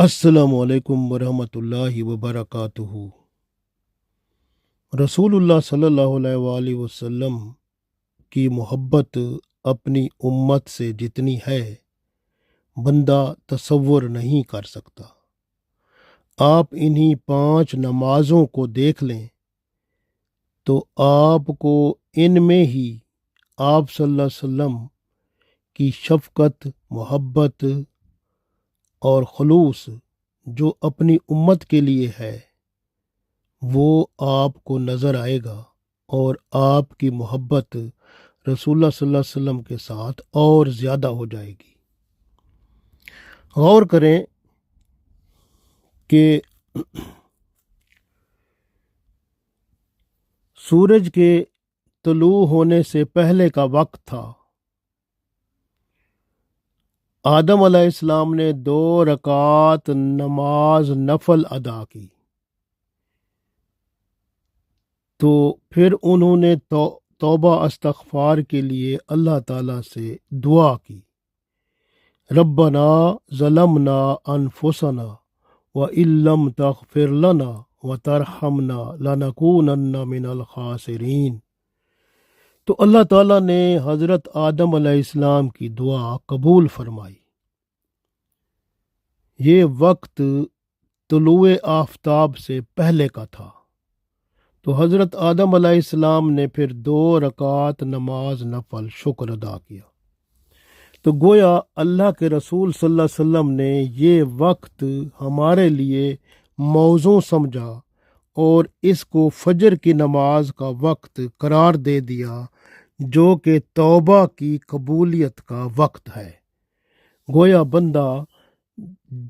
السلام علیکم ورحمۃ اللہ وبرکاتہ۔ رسول اللہ صلی اللہ علیہ وآلہ وسلم کی محبت اپنی امت سے جتنی ہے بندہ تصور نہیں کر سکتا۔ آپ انہی 5 نمازوں کو دیکھ لیں تو آپ کو ان میں ہی آپ صلی اللہ علیہ وسلم کی شفقت، محبت اور خلوص جو اپنی امت کے لیے ہے وہ آپ کو نظر آئے گا، اور آپ کی محبت رسول اللہ صلی اللہ علیہ وسلم کے ساتھ اور زیادہ ہو جائے گی۔ غور کریں کہ سورج کے طلوع ہونے سے پہلے کا وقت تھا۔ آدم علیہ السلام نے 2 رکعات نماز نفل ادا کی، تو پھر انہوں نے توبہ استغفار کے لیے اللہ تعالیٰ سے دعا کی، ربنا ظلمنا انفسنا وَإِن لَّمْ تَغْفِرْ لَنَا وَتَرْحَمْنَا لَنَكُونَنَّ مِنَ الْخَاسِرِينَ۔ تو اللہ تعالیٰ نے حضرت آدم علیہ السلام کی دعا قبول فرمائی۔ یہ وقت طلوع آفتاب سے پہلے کا تھا، تو حضرت آدم علیہ السلام نے پھر 2 رکعات نماز نفل شکر ادا کیا۔ تو گویا اللہ کے رسول صلی اللہ علیہ وسلم نے یہ وقت ہمارے لیے موزوں سمجھا اور اس کو فجر کی نماز کا وقت قرار دے دیا، جو کہ توبہ کی قبولیت کا وقت ہے۔ گویا بندہ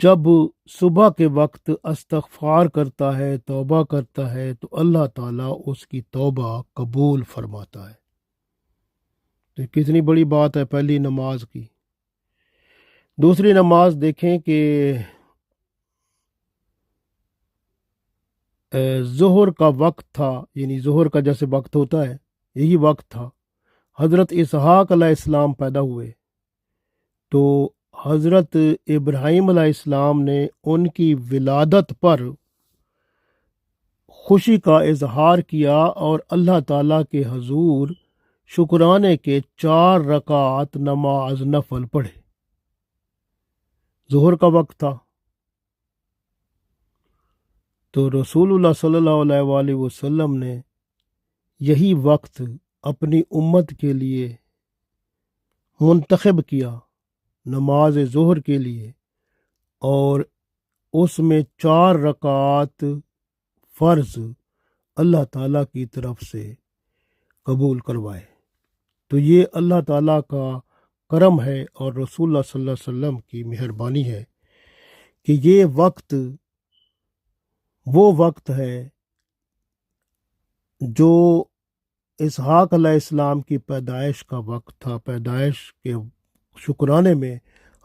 جب صبح کے وقت استغفار کرتا ہے، توبہ کرتا ہے، تو اللہ تعالیٰ اس کی توبہ قبول فرماتا ہے۔ تو کتنی بڑی بات ہے پہلی نماز کی۔ دوسری نماز دیکھیں کہ ظہر کا وقت تھا، یعنی ظہر کا جیسے وقت ہوتا ہے یہی وقت تھا۔ حضرت اسحاق علیہ السلام پیدا ہوئے، تو حضرت ابراہیم علیہ السلام نے ان کی ولادت پر خوشی کا اظہار کیا اور اللہ تعالیٰ کے حضور شکرانے کے 4 رکعات نماز نفل پڑھے۔ ظہر کا وقت تھا، تو رسول اللہ صلی اللہ علیہ وآلہ وسلم نے یہی وقت اپنی امت کے لیے منتخب کیا نماز ظہر کے لیے، اور اس میں 4 رکعات فرض اللہ تعالیٰ کی طرف سے قبول کروائے۔ تو یہ اللہ تعالیٰ کا کرم ہے اور رسول اللہ صلی اللہ علیہ وسلم کی مہربانی ہے کہ یہ وقت وہ وقت ہے جو اسحاق علیہ السلام کی پیدائش کا وقت تھا۔ پیدائش کے شکرانے میں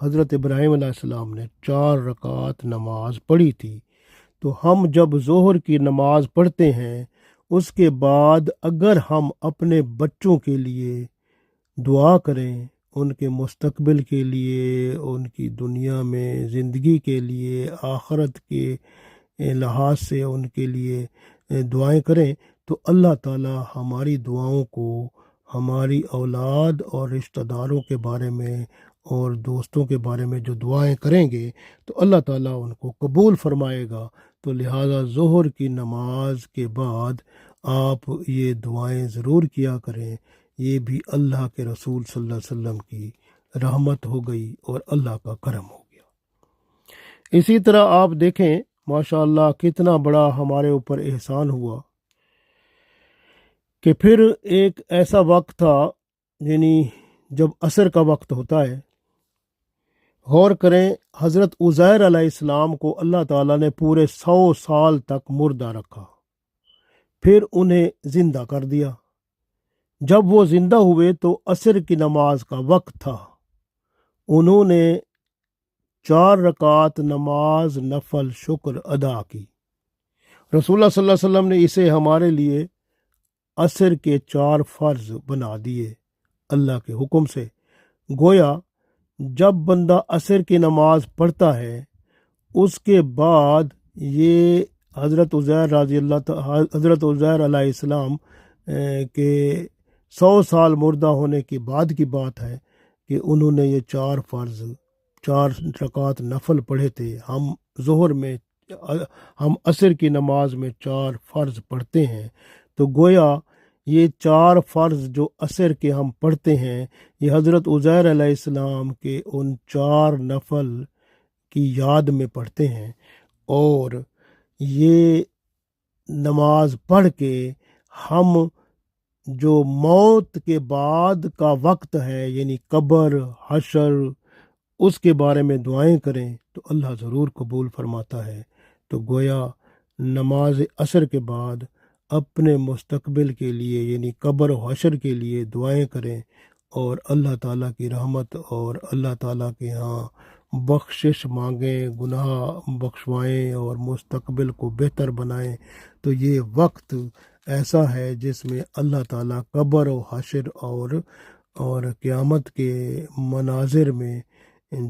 حضرت ابراہیم علیہ السلام نے 4 رکعات نماز پڑھی تھی۔ تو ہم جب ظہر کی نماز پڑھتے ہیں، اس کے بعد اگر ہم اپنے بچوں کے لیے دعا کریں، ان کے مستقبل کے لیے، ان کی دنیا میں زندگی کے لیے، آخرت کے لحاظ سے ان کے لیے دعائیں کریں، تو اللہ تعالیٰ ہماری دعاؤں کو ہماری اولاد اور رشتہ داروں کے بارے میں اور دوستوں کے بارے میں جو دعائیں کریں گے تو اللہ تعالیٰ ان کو قبول فرمائے گا۔ تو لہٰذا ظہر کی نماز کے بعد آپ یہ دعائیں ضرور کیا کریں۔ یہ بھی اللہ کے رسول صلی اللہ علیہ وسلم کی رحمت ہو گئی اور اللہ کا کرم ہو گیا۔ اسی طرح آپ دیکھیں ماشاء اللہ کتنا بڑا ہمارے اوپر احسان ہوا کہ پھر ایک ایسا وقت تھا، یعنی جب عصر کا وقت ہوتا ہے۔ غور کریں، حضرت عزیر علیہ السلام کو اللہ تعالیٰ نے پورے 100 سال تک مردہ رکھا، پھر انہیں زندہ کر دیا۔ جب وہ زندہ ہوئے تو عصر کی نماز کا وقت تھا، انہوں نے 4 رکعات نماز نفل شکر ادا کی۔ رسول اللہ صلی اللہ علیہ وسلم نے اسے ہمارے لیے عصر کے 4 فرض بنا دیے اللہ کے حکم سے۔ گویا جب بندہ عصر کی نماز پڑھتا ہے اس کے بعد یہ حضرت حضرت عزیر علیہ السلام کے 100 سال مردہ ہونے کے بعد کی بات ہے کہ انہوں نے یہ 4 رکعت نفل پڑھے تھے. ہم عصر کی نماز میں 4 فرض پڑھتے ہیں، تو گویا یہ 4 فرض جو عصر کے ہم پڑھتے ہیں یہ حضرت عزیر علیہ السلام کے ان 4 نفل کی یاد میں پڑھتے ہیں. اور یہ نماز پڑھ کے ہم جو موت کے بعد کا وقت ہے، یعنی قبر، حشر، اس کے بارے میں دعائیں کریں تو اللہ ضرور قبول فرماتا ہے. تو گویا نماز عصر کے بعد اپنے مستقبل کے لیے یعنی قبر و حشر کے لیے دعائیں کریں اور اللہ تعالیٰ کی رحمت اور اللہ تعالیٰ کے ہاں بخشش مانگیں، گناہ بخشوائیں اور مستقبل کو بہتر بنائیں. تو یہ وقت ایسا ہے جس میں اللہ تعالیٰ قبر و حشر اور قیامت کے مناظر میں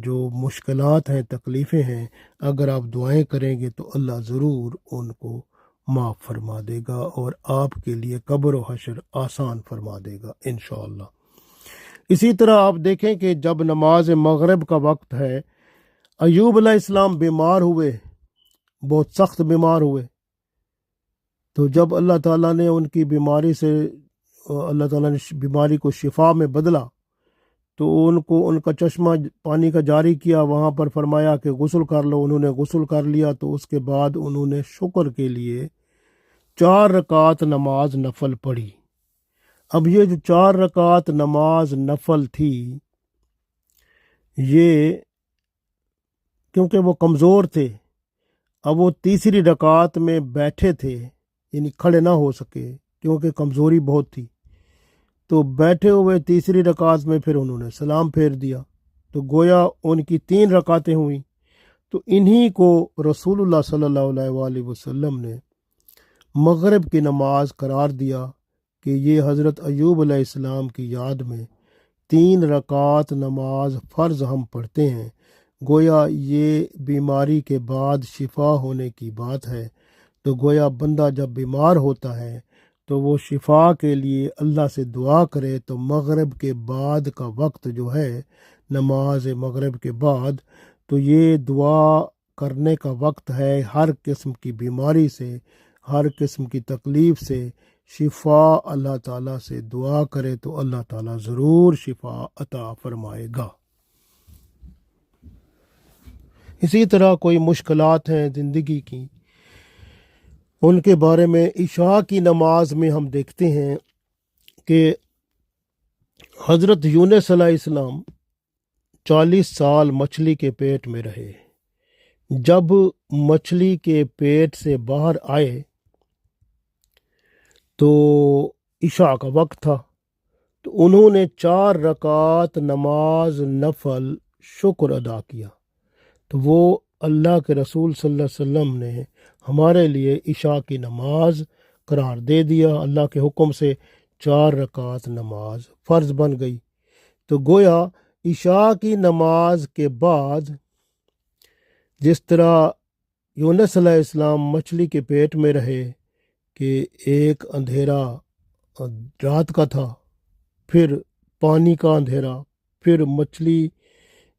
جو مشکلات ہیں، تکلیفیں ہیں، اگر آپ دعائیں کریں گے تو اللہ ضرور ان کو معاف فرما دے گا اور آپ کے لیے قبر و حشر آسان فرما دے گا انشاءاللہ. اسی طرح آپ دیکھیں کہ جب نماز مغرب کا وقت ہے، ایوب علیہ السلام بیمار ہوئے، بہت سخت بیمار ہوئے. تو جب اللہ تعالیٰ نے ان کی بیماری سے اللہ تعالیٰ نے بیماری کو شفا میں بدلا تو ان کا چشمہ پانی کا جاری کیا، وہاں پر فرمایا کہ غسل کر لو. انہوں نے غسل کر لیا. تو اس کے بعد انہوں نے شکر کے لیے 4 رکعت نماز نفل پڑھی. اب یہ جو 4 رکعت نماز نفل تھی، یہ کیونکہ وہ کمزور تھے، اب وہ تیسری رکعت میں بیٹھے تھے، یعنی کھڑے نہ ہو سکے کیونکہ کمزوری بہت تھی. تو بیٹھے ہوئے تیسری رکعت میں پھر انہوں نے سلام پھیر دیا. تو گویا ان کی 3 رکعتیں ہوئیں. تو انہی کو رسول اللہ صلی اللہ علیہ وآلہ وسلم نے مغرب کی نماز قرار دیا کہ یہ حضرت ایوب علیہ السلام کی یاد میں 3 رکعت نماز فرض ہم پڑھتے ہیں. گویا یہ بیماری کے بعد شفا ہونے کی بات ہے. تو گویا بندہ جب بیمار ہوتا ہے تو وہ شفا کے لیے اللہ سے دعا کرے. تو مغرب کے بعد کا وقت جو ہے، نماز مغرب کے بعد، تو یہ دعا کرنے کا وقت ہے. ہر قسم کی بیماری سے، ہر قسم کی تکلیف سے شفا اللہ تعالیٰ سے دعا کرے تو اللہ تعالیٰ ضرور شفا عطا فرمائے گا. اسی طرح کوئی مشکلات ہیں زندگی کی، ان کے بارے میں عشاء کی نماز میں ہم دیکھتے ہیں کہ حضرت یونس علیہ السلام 40 سال مچھلی کے پیٹ میں رہے. جب مچھلی کے پیٹ سے باہر آئے تو عشاء کا وقت تھا. تو انہوں نے 4 رکعت نماز نفل شکر ادا کیا. تو وہ اللہ کے رسول صلی اللہ علیہ وسلم نے ہمارے لیے عشاء کی نماز قرار دے دیا. اللہ کے حکم سے 4 رکعت نماز فرض بن گئی. تو گویا عشاء کی نماز کے بعد جس طرح یونس علیہ السلام مچھلی کے پیٹ میں رہے کہ ایک اندھیرا رات کا تھا، پھر پانی کا اندھیرا، پھر مچھلی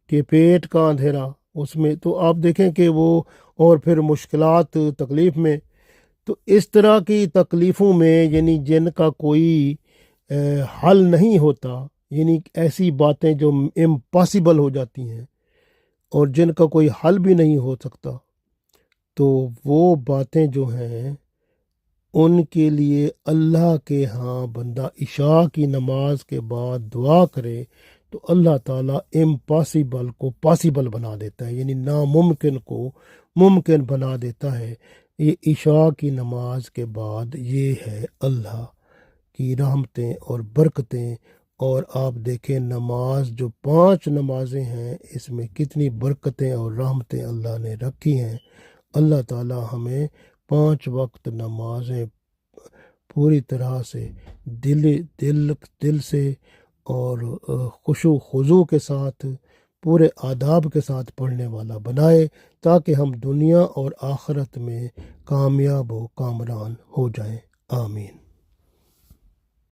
کے پیٹ کا اندھیرا، اس میں تو آپ دیکھیں کہ وہ اور پھر مشکلات تکلیف میں. تو اس طرح کی تکلیفوں میں یعنی جن کا کوئی حل نہیں ہوتا، یعنی ایسی باتیں جو امپاسبل ہو جاتی ہیں اور جن کا کوئی حل بھی نہیں ہو سکتا، تو وہ باتیں جو ہیں ان کے لیے اللہ کے ہاں بندہ عشاء کی نماز کے بعد دعا کرے تو اللہ تعالیٰ امپاسبل کو پاسبل بنا دیتا ہے، یعنی ناممکن کو ممکن بنا دیتا ہے. یہ عشاء کی نماز کے بعد یہ ہے اللہ کی رحمتیں اور برکتیں. اور آپ دیکھیں نماز جو 5 نمازیں ہیں، اس میں کتنی برکتیں اور رحمتیں اللہ نے رکھی ہیں. اللہ تعالیٰ ہمیں 5 وقت نمازیں پوری طرح سے دل سے اور خشوع خضوع کے ساتھ پورے آداب کے ساتھ پڑھنے والا بنائے، تاکہ ہم دنیا اور آخرت میں کامیاب و کامران ہو جائیں۔ آمین۔